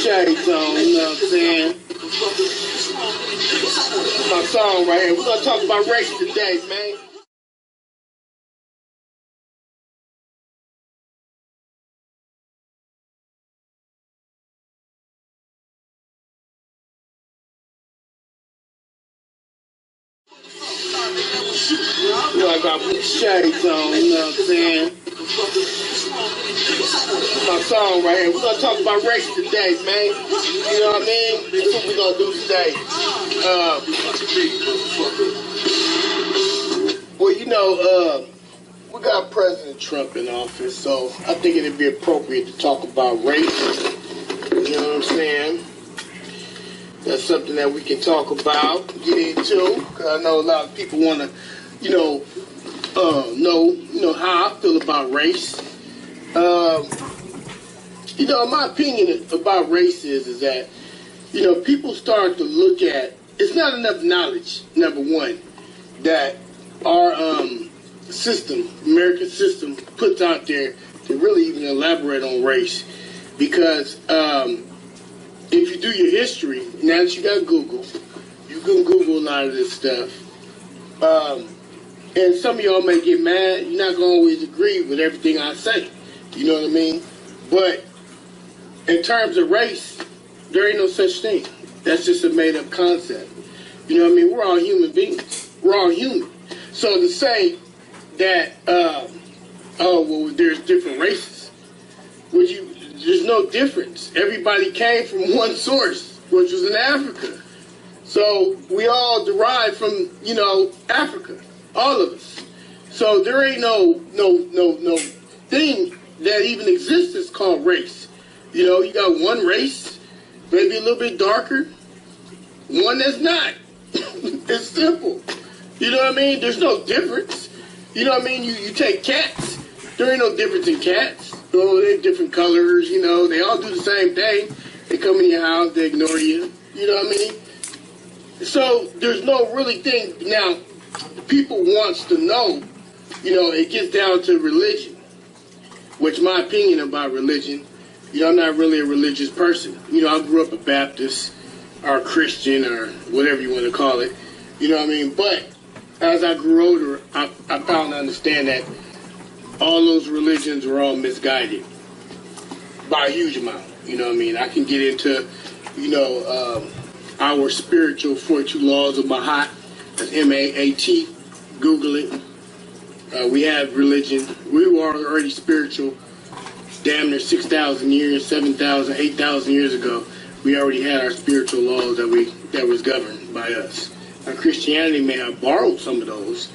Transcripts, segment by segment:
shades on, you know what I'm saying? My song right here. We're gonna talk about race today, man. I got put shades on, you know what I'm saying? My song right here. We're gonna talk about race today, man. You know what I mean? That's what we're gonna do today. Well, you know, we got President Trump in office, so I think it'd be appropriate to talk about race. You know what I'm saying? That's something that we can talk about, get into, because I know a lot of people want to, know how I feel about race. My opinion about race is that, people start to look at, it's not enough knowledge, number one, that our system, American system, puts out there to really even elaborate on race. Because if you do your history, now that you got Google, you can Google a lot of this stuff. And some of y'all may get mad. You're not going to always agree with everything I say. You know what I mean? But in terms of race, there ain't no such thing. That's just a made-up concept. You know what I mean? We're all human beings. We're all human. So to say that, there's different races, there's no difference. Everybody came from one source, which was in Africa. So we all derived from, Africa. All of us. So there ain't no thing that even exists that's called race. You got one race, maybe a little bit darker, one that's not. It's simple. You know what I mean? There's no difference. You know what I mean? You take cats. There ain't no difference in cats. They're different colors, they all do the same thing. They come in your house, they ignore you. You know what I mean? So there's no really thing. Now, people wants to know, it gets down to religion, which my opinion about religion, I'm not really a religious person. I grew up a Baptist or a Christian or whatever you want to call it. You know what I mean? But as I grew older, I found to understand that all those religions were all misguided by a huge amount. You know what I mean? I can get into, our spiritual 42 laws of Mahat. That's M-A-A-T. Google it. We have religion. We were already spiritual damn near 6,000 years, 7,000, 8,000 years ago. We already had our spiritual laws that was governed by us. Now, Christianity may have borrowed some of those,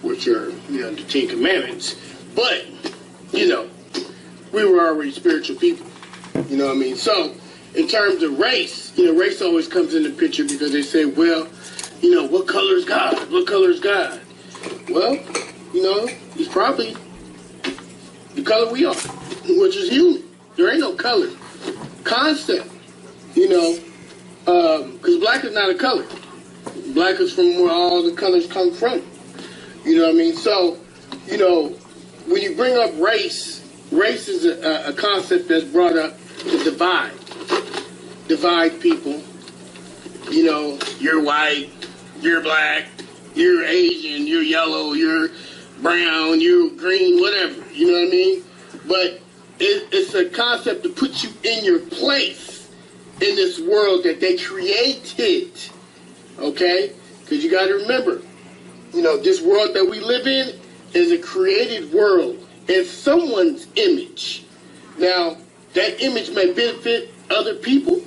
which are, the Ten Commandments. But, we were already spiritual people. You know what I mean? So, in terms of race, race always comes in the picture because they say, well, what color is God? What color is God? Well, it's probably the color we are, which is human. There ain't no color concept, because black is not a color. Black is from where all the colors come from. You know what I mean? So, when you bring up race is a concept that's brought up to divide people. You're white, you're black, you're Asian, you're yellow, you're brown, you're green, whatever. You know what I mean? But it's a concept to put you in your place in this world that they created. Okay? Because you got to remember, this world that we live in is a created world. It's someone's image. Now, that image may benefit other people.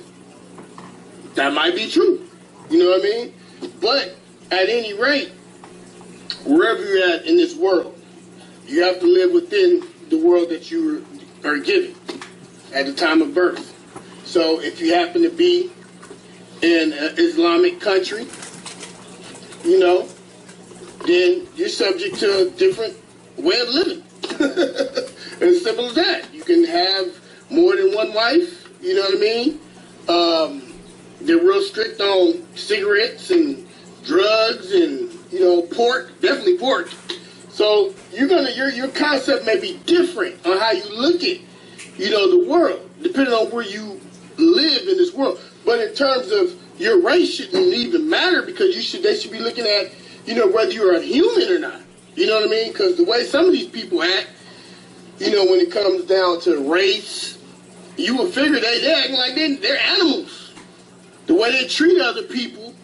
That might be true. You know what I mean? But at any rate, wherever you're at in this world, you have to live within the world that you are given at the time of birth. So if you happen to be in an Islamic country, then you're subject to a different way of living. As simple as that. You can have more than one wife, you know what I mean? They're real strict on cigarettes and drugs and, pork, definitely pork. So your concept may be different on how you look at, the world, depending on where you live in in this world. But in terms of your race shouldn't even matter, because they should be looking at, whether you're a human or not. You know what I mean? Because the way some of these people act, when it comes down to race, you would figure they're acting like they're animals. The way they treat other people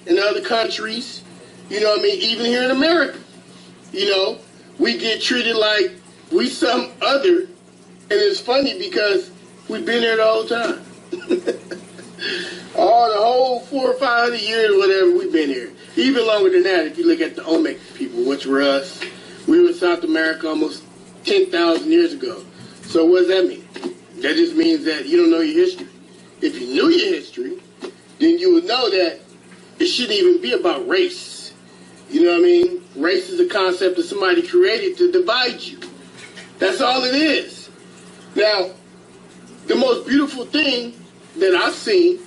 in other countries, even here in America, we get treated like we some other, and it's funny because we've been there the whole time. The whole 400 or 500 years or whatever, we've been here. Even longer than that, if you look at the Olmec people, which were us. We were in South America almost 10,000 years ago. So what does that mean? That just means that you don't know your history. If you knew your history, then you would know that it shouldn't even be about race. You know what I mean? Race is a concept that somebody created to divide you. That's all it is. Now, the most beautiful thing that I've seen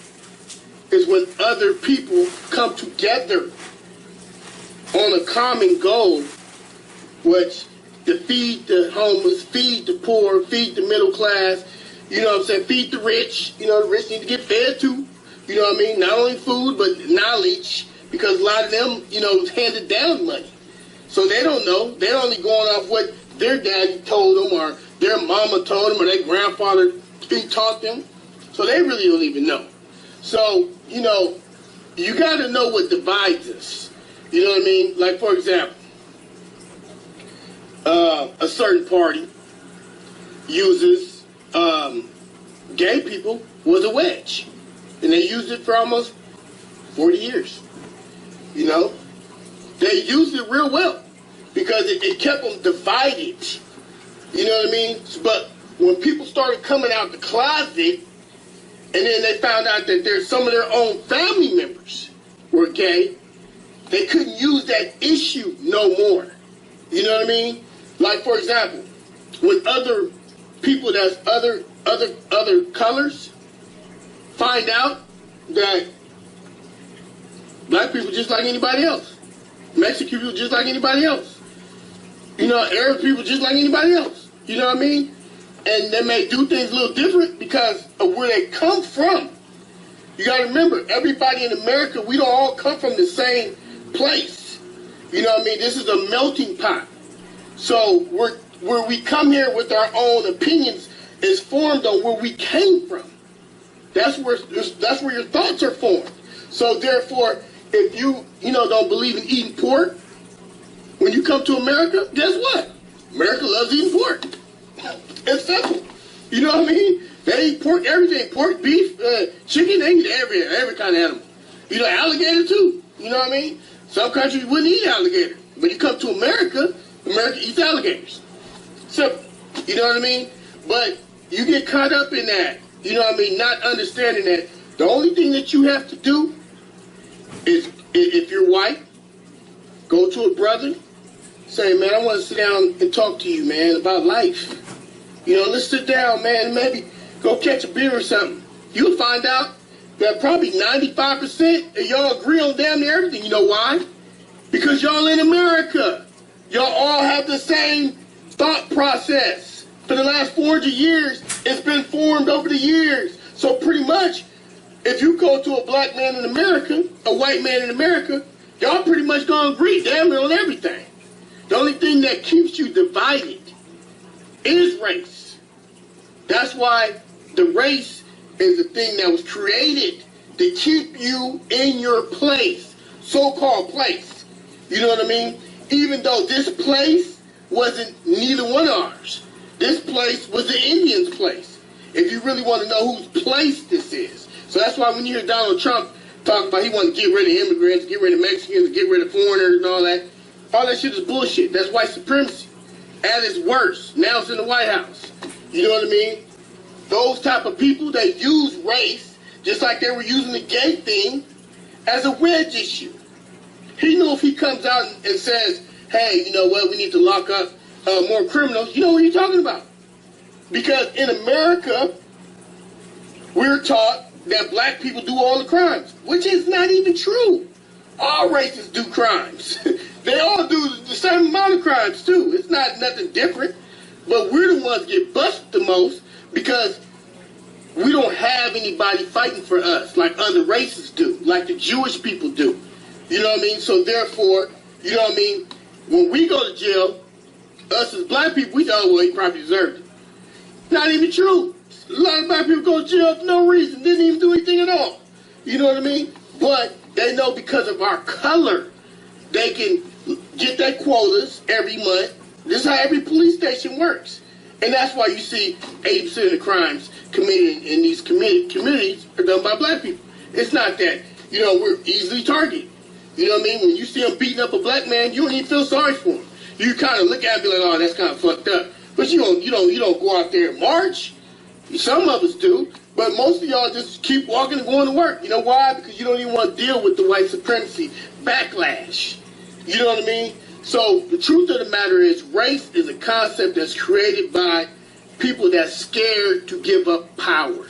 is when other people come together on a common goal, which to feed the homeless, feed the poor, feed the middle class, feed the rich. The rich need to get fed too. You know what I mean? Not only food, but knowledge, because a lot of them, is handed down money. So they don't know. They're only going off what their daddy told them, or their mama told them, or their grandfather taught them. So they really don't even know. So, you got to know what divides us. You know what I mean? Like, for example, a certain party uses gay people was a wedge. And they used it for almost 40 years. They used it real well because it kept them divided. You know what I mean? But when people started coming out the closet, and then they found out that there's some of their own family members were gay, they couldn't use that issue no more. You know what I mean? Like, for example, when other people that's other colors find out that black people just like anybody else, Mexican people just like anybody else, Arab people just like anybody else, you know what I mean? And they may do things a little different because of where they come from. You got to remember, everybody in America, we don't all come from the same place. You know what I mean? This is a melting pot. So where we come here with our own opinions is formed on where we came from. That's where your thoughts are formed. So therefore, if you don't believe in eating pork, when you come to America, guess what? America loves eating pork. It's simple. You know what I mean? They eat pork, everything. Pork, beef, chicken, they eat every kind of animal. Alligator too. You know what I mean? Some countries wouldn't eat alligator. But you come to America, America eats alligators. Simple. You know what I mean? But you get caught up in that. You know what I mean? Not understanding that the only thing that you have to do is, if you're white, go to a brother, say, man, I want to sit down and talk to you, man, about life. Let's sit down, man, and maybe go catch a beer or something. You'll find out that probably 95% of y'all agree on damn near everything. You know why? Because y'all in America. Y'all all have the same thought process. For the last 400 years, it's been formed over the years. So pretty much, if you go to a black man in America, a white man in America, y'all pretty much gonna agree damn near on everything. The only thing that keeps you divided is race. That's why the race is the thing that was created to keep you in your place, so-called place. You know what I mean? Even though this place wasn't neither one of ours. This place was the Indians' place. If you really want to know whose place this is. So that's why when you hear Donald Trump talk about he wants to get rid of immigrants, get rid of Mexicans, get rid of foreigners and all that shit is bullshit. That's white supremacy. At its worst. Now it's in the White House. You know what I mean? Those type of people that use race, just like they were using the gay thing, as a wedge issue. He knew if he comes out and says, hey, you know what, we need to lock up more criminals, you know what he's talking about. Because in America, we're taught that black people do all the crimes, which is not even true. All races do crimes. They all do the same amount of crimes too. It's not nothing different. But we're the ones that get busted the most because we don't have anybody fighting for us like other races do, like the Jewish people do. You know what I mean? So therefore, you know what I mean? When we go to jail, us as black people, we thought, well, he probably deserved it. Not even true. A lot of black people go to jail for no reason, didn't even do anything at all. You know what I mean? But they know because of our color, they can get their quotas every month. This is how every police station works. And that's why you see 80% of the crimes committed in these communities are done by black people. It's not that, you know, we're easily targeted. You know what I mean? When you see them beating up a black man, you don't even feel sorry for him. You kind of look at it and be like, oh, that's kind of fucked up. But you don't go out there and march. Some of us do. But most of y'all just keep walking and going to work. You know why? Because you don't even want to deal with the white supremacy backlash. You know what I mean? So the truth of the matter is race is a concept that's created by people that's scared to give up power.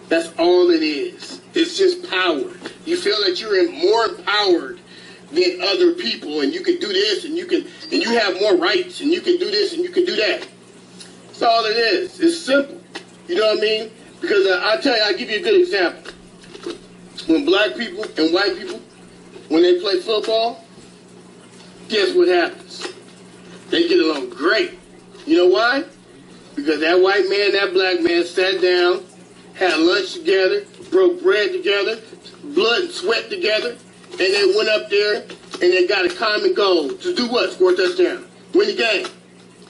That's all it is. It's just power. You feel that you're more empowered than other people, and you can do this, and you have more rights, and you can do this, and you can do that. That's all it is. It's simple. You know what I mean? Because I'll give you a good example. When black people and white people, when they play football, guess what happens? They get along great. You know why? Because that white man, that black man sat down, had lunch together, broke bread together, blood and sweat together, and they went up there and they got a common goal to do what? Score a touchdown. Win the game.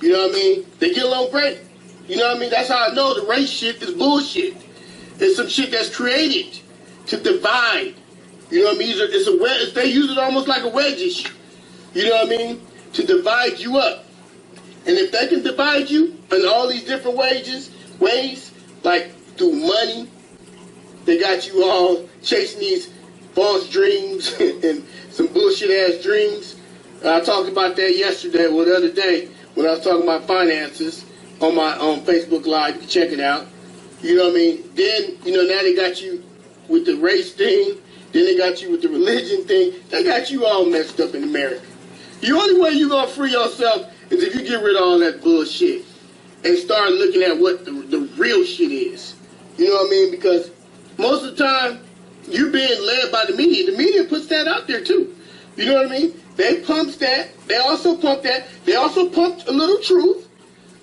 You know what I mean? They get along great. You know what I mean? That's how I know the race shit is bullshit. It's some shit that's created to divide. You know what I mean? They use it almost like a wedge issue. You know what I mean? To divide you up. And if they can divide you in all these different ways, like through money, they got you all chasing these false dreams and some bullshit ass dreams. I talked about that yesterday or the other day when I was talking about finances on my Facebook Live. You can check it out. You know what I mean? Then, you know, now they got you with the race thing. Then they got you with the religion thing. They got you all messed up in America. The only way you're going to free yourself is if you get rid of all that bullshit and start looking at what the real shit is. You know what I mean? Because most of the time, you're being led by the media. The media puts that out there, too. You know what I mean? They pump that. They also pump that. They also pump a little truth,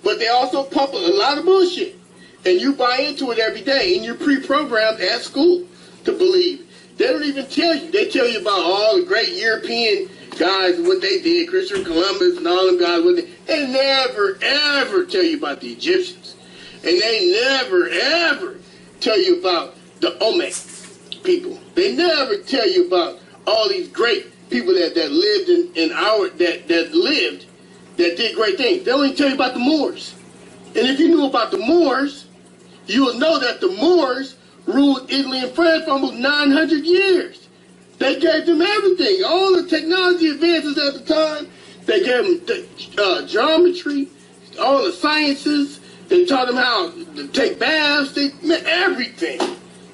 but they also pump a lot of bullshit. And you buy into it every day, and you're pre-programmed at school to believe. They don't even tell you. They tell you about all the great European guys, what they did, Christopher Columbus and all them guys. They never, ever tell you about the Egyptians. And they never, ever tell you about the Olmec people. They never tell you about all these great people that lived that did great things. They only tell you about the Moors. And if you knew about the Moors, you would know that the Moors ruled Italy and France for almost 900 years. They gave them everything, all the technology advances at the time. They gave them geometry, all the sciences. They taught them how to take baths. Everything.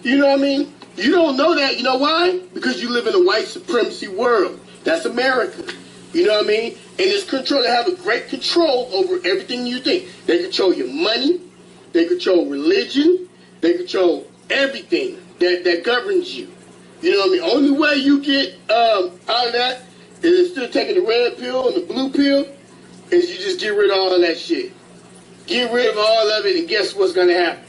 You know what I mean? You don't know that. You know why? Because you live in a white supremacy world. That's America. You know what I mean? And it's control. They have a great control over everything you think. They control your money. They control religion. They control everything that governs you. You know what I mean? Only way you get out of that is instead of taking the red pill and the blue pill, is you just get rid of all of that shit. Get rid of all of it, and guess what's going to happen?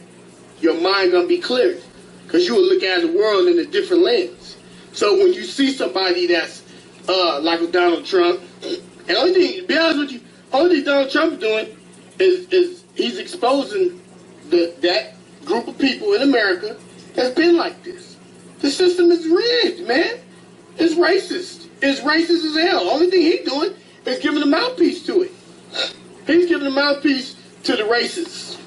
Your mind going to be cleared. Because you will look at the world in a different lens. So when you see somebody that's like with Donald Trump, and only thing, to be honest with you, only thing Donald Trump is doing is he's exposing that group of people in America that's been like this. The system is rigged, man. It's racist. It's racist as hell. Only thing he's doing is giving a mouthpiece to it. He's giving a mouthpiece to the racists.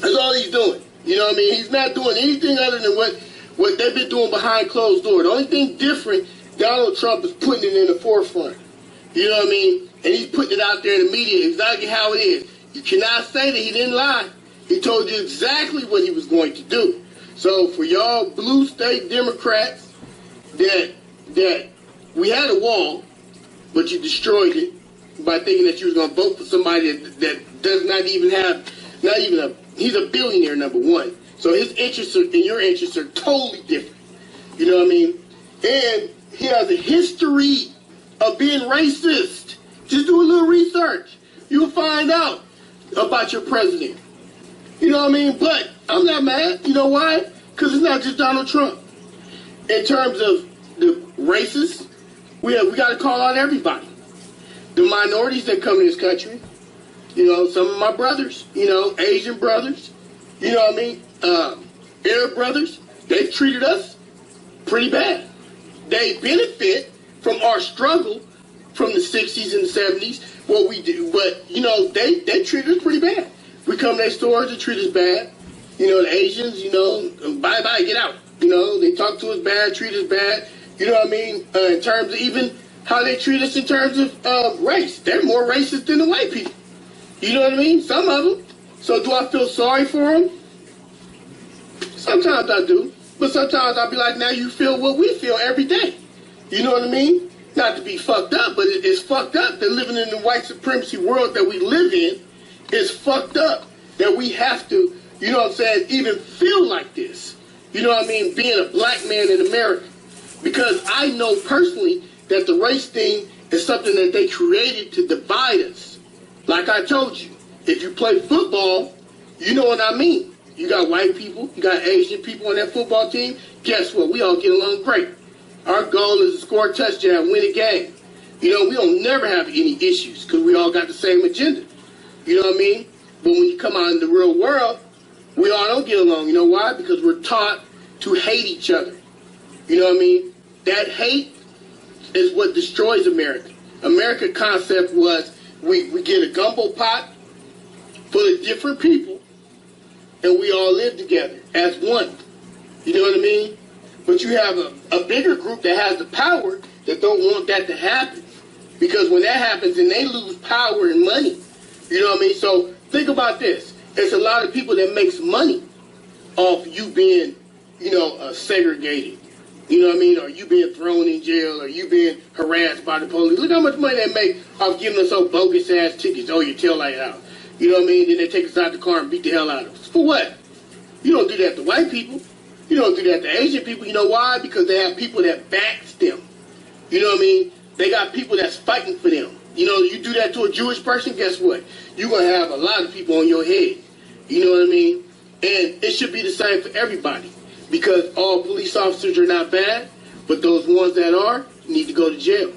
That's all he's doing. You know what I mean? He's not doing anything other than what they've been doing behind closed doors. The only thing different, Donald Trump is putting it in the forefront. You know what I mean? And he's putting it out there in the media exactly how it is. You cannot say that he didn't lie. He told you exactly what he was going to do. So for y'all blue state Democrats that we had a wall, but you destroyed it by thinking that you was going to vote for somebody that does not even have, he's a billionaire, number one. So his interests and your interests are totally different. You know what I mean? And he has a history of being racist. Just do a little research. You'll find out about your president. You know what I mean? But I'm not mad. You know why? Because it's not just Donald Trump. In terms of the racists, we got to call out everybody. The minorities that come to this country, you know, some of my brothers, you know, Asian brothers, you know what I mean? Arab brothers, they've treated us pretty bad. They benefit from our struggle from the 60s and the 70s, what we do. But, you know, they treat us pretty bad. We come to their stores and treat us bad. You know, the Asians, you know, bye-bye, get out. You know, they talk to us bad, treat us bad. You know what I mean? In terms of even how they treat us in terms of race. They're more racist than the white people. You know what I mean? Some of them. So do I feel sorry for them? Sometimes I do. But sometimes I'll be like, now you feel what we feel every day. You know what I mean? Not to be fucked up, but it's fucked up that living in the white supremacy world that we live in is fucked up. That we have to, you know what I'm saying, even feel like this. You know what I mean? Being a black man in America. Because I know personally that the race thing is something that they created to divide us. Like I told you, if you play football, you know what I mean. You got white people, you got Asian people on that football team. Guess what? We all get along great. Our goal is to score a touchdown, win a game. You know, we don't never have any issues because we all got the same agenda. You know what I mean? But when you come out in the real world, we all don't get along. You know why? Because we're taught to hate each other. You know what I mean? That hate is what destroys America. America concept was we get a gumbo pot full of different people and we all live together as one. You know what I mean? But you have a bigger group that has the power that don't want that to happen. Because when that happens, then they lose power and money. You know what I mean? So think about this. It's a lot of people that makes money off you being, you know, segregated. You know what I mean? Or you being thrown in jail, or you being harassed by the police. Look how much money they make off giving us those bogus ass tickets. Oh, your tail light out. You know what I mean? Then they take us out the car and beat the hell out of us. For what? You don't do that to white people. You don't do that to Asian people. You know why? Because they have people that backs them. You know what I mean? They got people that's fighting for them. You know, you do that to a Jewish person, guess what? You're going to have a lot of people on your head. You know what I mean? And it should be the same for everybody. Because all police officers are not bad, but those ones that are need to go to jail.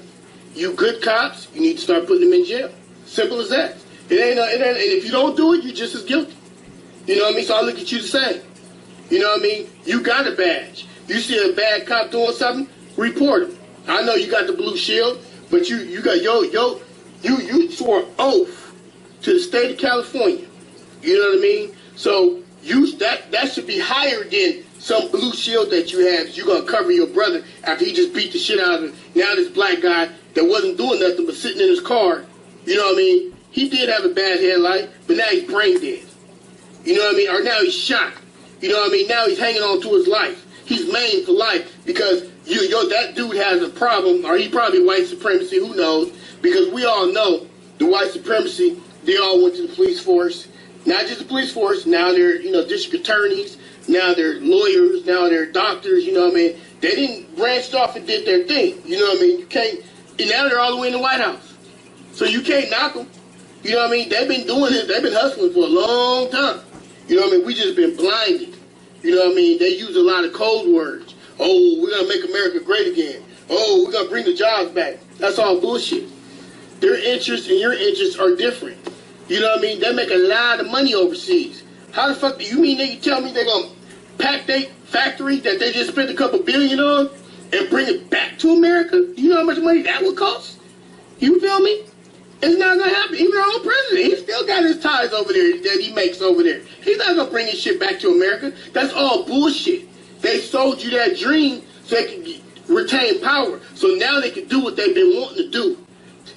You good cops, you need to start putting them in jail. Simple as that. And if you don't do it, you're just as guilty. You know what I mean? So I look at you the same. You know what I mean? You got a badge. You see a bad cop doing something, report him. I know you got the blue shield, but you got you swore an oath to the state of California. You know what I mean? So that should be higher than some blue shield that you have. You're gonna cover your brother after he just beat the shit out of him. Now this black guy that wasn't doing nothing but sitting in his car, you know what I mean? He did have a bad headlight, but now he's brain dead. You know what I mean? Or now he's shot. You know what I mean? Now he's hanging on to his life. He's maimed for life because that dude has a problem, or he probably white supremacy, who knows? Because we all know the white supremacy, they all went to the police force. Not just the police force, now they're, district attorneys, now they're lawyers, now they're doctors, you know what I mean? They didn't branch off and did their thing, you know what I mean? You can't, and now they're all the way in the White House. So you can't knock them. You know what I mean? They've been doing it, they've been hustling for a long time. You know what I mean? We just been blinded. You know what I mean? They use a lot of code words. Oh, we're going to make America great again. Oh, we're going to bring the jobs back. That's all bullshit. Their interests and your interests are different. You know what I mean? They make a lot of money overseas. How the fuck do you mean they tell me they're going to pack their factory that they just spent a couple billion on and bring it back to America? You know how much money that would cost? You feel me? It's not going to happen. Even our own president, he still got his ties over there that he makes over there. He's not going to bring his shit back to America. That's all bullshit. They sold you that dream so they could retain power. So now they can do what they've been wanting to do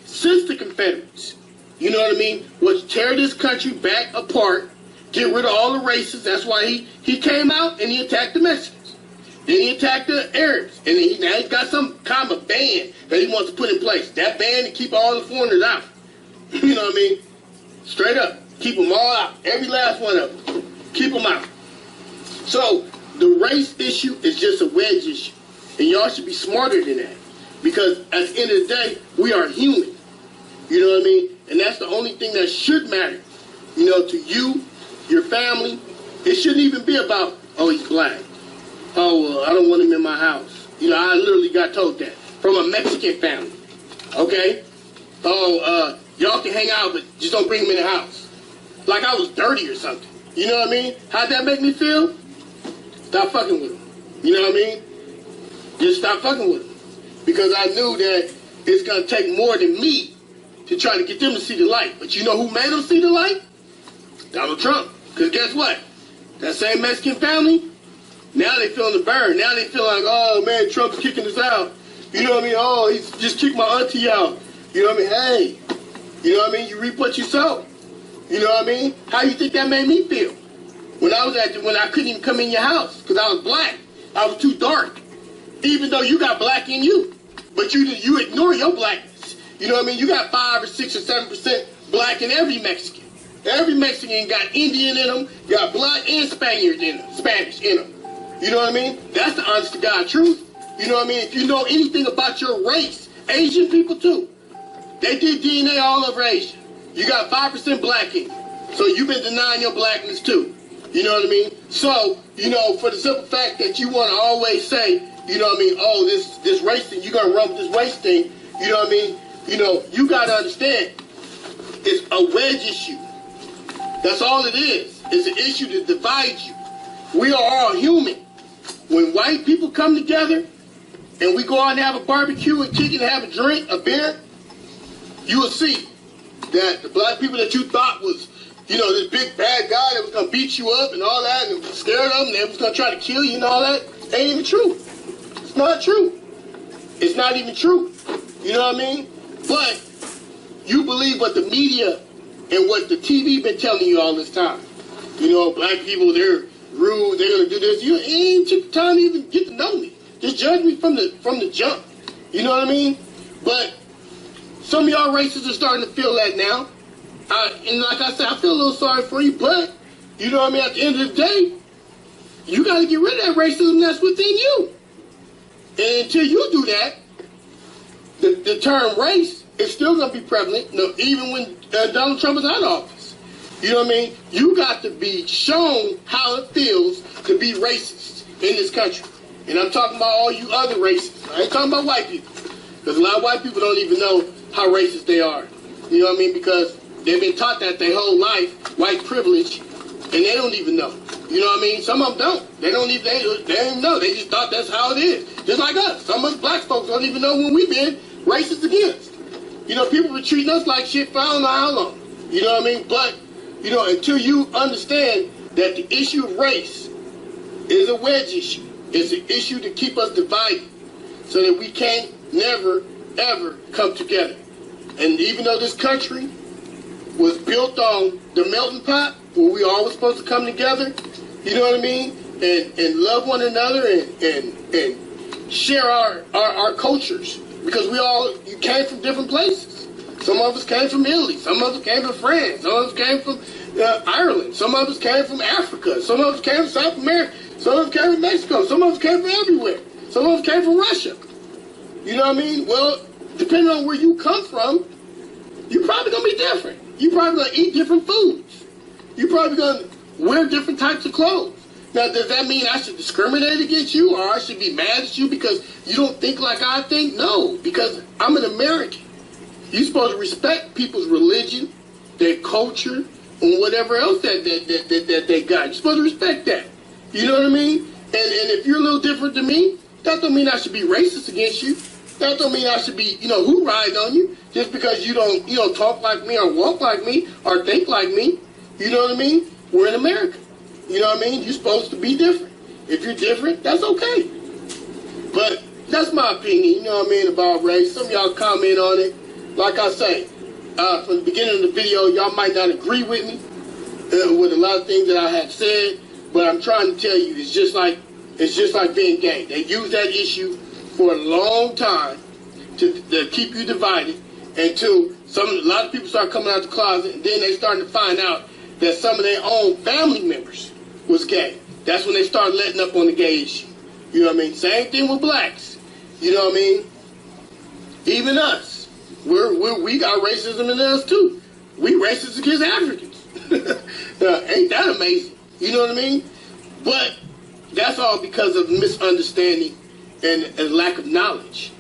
since the Confederates. You know what I mean? Was tear this country back apart, get rid of all the races. That's why he came out and he attacked the Mexicans. Then he attacked the Arabs. And now he's got some kind of ban that he wants to put in place. That ban to keep all the foreigners out. You know what I mean? Straight up. Keep them all out. Every last one of them. Keep them out. So the race issue is just a wedge issue. And y'all should be smarter than that. Because at the end of the day, we are human. You know what I mean? And that's the only thing that should matter. You know, to you, your family. It shouldn't even be about, oh, he's black. Oh, well, I don't want him in my house. You know, I literally got told that from a Mexican family. Okay? Oh, y'all can hang out, but just don't bring him in the house. Like I was dirty or something. You know what I mean? How'd that make me feel? Stop fucking with him. You know what I mean? Just stop fucking with him. Because I knew that it's going to take more than me to try to get them to see the light. But you know who made them see the light? Donald Trump. Because guess what? That same Mexican family, now they feeling the burn. Now they feel like, oh, man, Trump's kicking us out. You know what I mean? Oh, he's just kicked my auntie out. You know what I mean? Hey, you know what I mean? You reap what you sow. You know what I mean? How you think that made me feel? When I couldn't even come in your house because I was black. I was too dark. Even though you got black in you. But you ignore your blackness. You know what I mean? You got 5 or 6 or 7% black in every Mexican. Every Mexican got Indian in them, got black and Spanish in them. You know what I mean? That's the honest to God truth. You know what I mean? If you know anything about your race, Asian people too. They did DNA all over Asia. You got 5% black in you. So you've been denying your blackness too. You know what I mean? So, you know, for the simple fact that you want to always say, you know what I mean, oh, this race thing, you're going to run with this race thing, you know what I mean? You know, you got to understand, it's a wedge issue. That's all it is. It's an issue that divides you. We are all human. When white people come together and we go out and have a barbecue and chicken and have a drink, a beer, you will see that the black people that you thought was, you know, this big bad guy that was going to beat you up and all that and scared of them and they was going to try to kill you and all that, ain't even true. It's not true. It's not even true. You know what I mean? But you believe what the media and what the TV been telling you all this time. You know, black people, they're rude, they're going to do this. You ain't took the time to even get to know me. Just judge me from the jump. You know what I mean? But some of y'all racists are starting to feel that now. And like I said, I feel a little sorry for you, but, you know what I mean, at the end of the day, you got to get rid of that racism that's within you. And until you do that, the term race is still going to be prevalent, you know, even when Donald Trump is out of office. You know what I mean? You got to be shown how it feels to be racist in this country. And I'm talking about all you other racists. I ain't talking about white people. Because a lot of white people don't even know how racist they are. You know what I mean? Because they've been taught that their whole life, white privilege, and they don't even know. You know what I mean? Some of them don't. They don't even know. They just thought that's how it is. Just like us. Some of us black folks don't even know when we've been racist against. You know, people were treating us like shit for I don't know how long. You know what I mean? But, you know, until you understand that the issue of race is a wedge issue. It's an issue to keep us divided so that we can't never, ever come together. And even though this country was built on the melting pot, where we all were supposed to come together, you know what I mean? And love one another and share our cultures. Because you came from different places. Some of us came from Italy. Some of us came from France. Some of us came from Ireland. Some of us came from Africa. Some of us came from South America. Some of us came from Mexico. Some of us came from everywhere. Some of us came from Russia. You know what I mean? Well, depending on where you come from, you're probably going to be different. You're probably going to eat different foods. You're probably going to wear different types of clothes. Now, does that mean I should discriminate against you or I should be mad at you because you don't think like I think? No, because I'm an American. You're supposed to respect people's religion, their culture, and whatever else that they got. You're supposed to respect that. You know what I mean? And if you're a little different than me, that don't mean I should be racist against you. That don't mean I should be, hooraying on you just because you don't talk like me or walk like me or think like me. You know what I mean? We're in America. You know what I mean? You're supposed to be different. If you're different, that's okay. But that's my opinion, you know what I mean, about race. Some of y'all comment on it. Like I say, from the beginning of the video, y'all might not agree with me with a lot of things that I have said, but I'm trying to tell you, it's just like being gay. They use that issue for a long time to keep you divided until a lot of people start coming out the closet, and then they starting to find out that some of their own family members was gay. That's when they start letting up on the gay issue. You know what I mean? Same thing with blacks. You know what I mean? Even us. We got racism in us too. We racist against Africans. Ain't that amazing? You know what I mean? But that's all because of misunderstanding and lack of knowledge.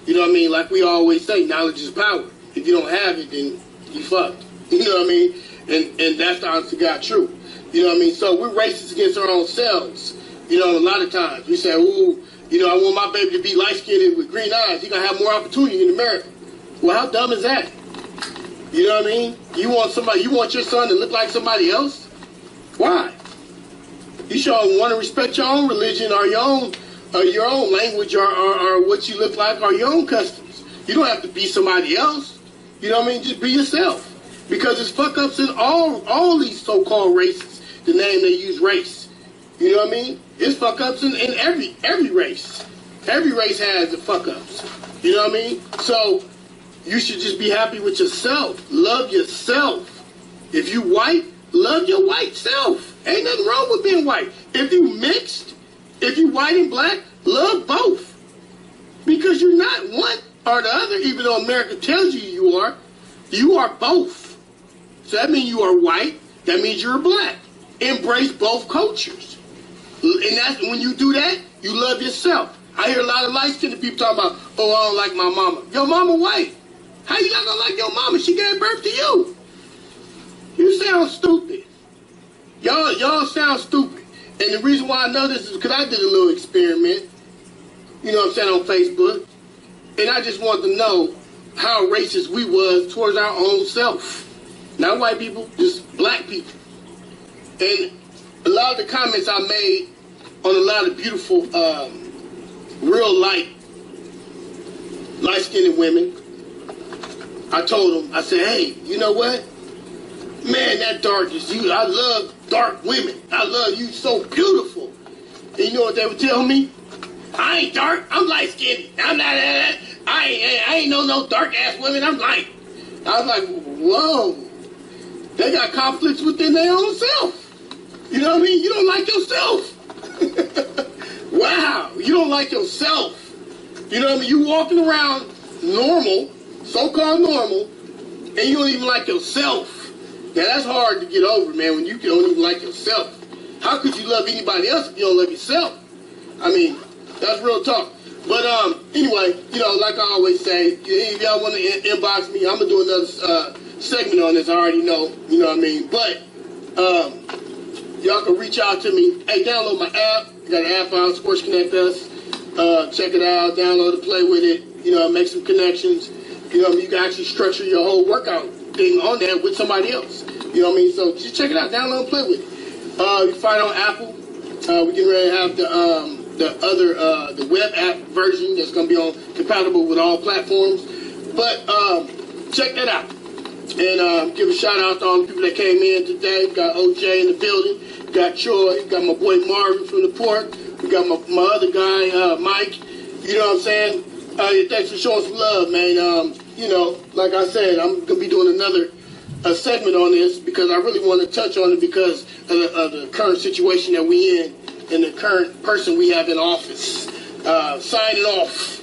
You know what I mean? Like we always say, knowledge is power. If you don't have it, then you fucked. You know what I mean? And that's the honest to God truth. You know what I mean? So we're racist against our own selves. You know, a lot of times we say, ooh, you know, I want my baby to be light-skinned with green eyes. He's going to have more opportunity in America. Well, how dumb is that? You know what I mean? You want your son to look like somebody else? Why? You should want to respect your own religion or your own language or what you look like or your own customs. You don't have to be somebody else. You know what I mean? Just be yourself. Because it's fuck-ups in all these so-called races, the name they use race. You know what I mean? It's fuck-ups in every race. Every race has the fuck-ups. You know what I mean? So you should just be happy with yourself. Love yourself. If you white, love your white self. Ain't nothing wrong with being white. If you mixed, if you white and black, love both. Because you're not one or the other, even though America tells you you are. You are both. So that means you are white. That means you're black. Embrace both cultures. And that's when you do that, you love yourself. I hear a lot of light-skinned people talking about, oh, I don't like my mama. Your mama white. How you not gonna like your mama? She gave birth to you. You sound stupid. Y'all sound stupid. And the reason why I know this is because I did a little experiment, you know what I'm saying, on Facebook. And I just wanted to know how racist we was towards our own self. Not white people, just black people. And a lot of the comments I made on a lot of beautiful, real light-skinned women, I told them, I said, hey, you know what? Man, that dark is you. I love dark women. I love you, so beautiful. And you know what they would tell me? I ain't dark, I'm light-skinned. I'm not, I ain't no dark-ass women, I'm light. I was like, whoa. They got conflicts within their own self. You know what I mean? You don't like yourself. Wow, you don't like yourself. You know what I mean? You walking around normal, so-called normal, and you don't even like yourself. Now that's hard to get over, man, when you don't even like yourself. How could you love anybody else if you don't love yourself? I mean, that's real talk. But anyway, you know, like I always say, if y'all want to inbox me, I'm going to do another segment on this. I already know, you know what I mean? But y'all can reach out to me. Hey, download my app. I got an app out, SPORTSCONNECTUS. Check it out, download it, play with it, you know, make some connections. You know, you can actually structure your whole workout thing on there with somebody else. You know what I mean? So just check it out, download and play with it. You can find it on Apple. We're getting ready to have the web app version that's going to be compatible with all platforms. But check that out. And give a shout out to all the people that came in today. We got OJ in the building. We got Troy. We got my boy Marvin from the port. We got my other guy, Mike. You know what I'm saying? Thanks for showing some love, man. You know, like I said, I'm going to be doing another segment on this because I really want to touch on it because of the current situation that we in and the current person we have in office. Signing off.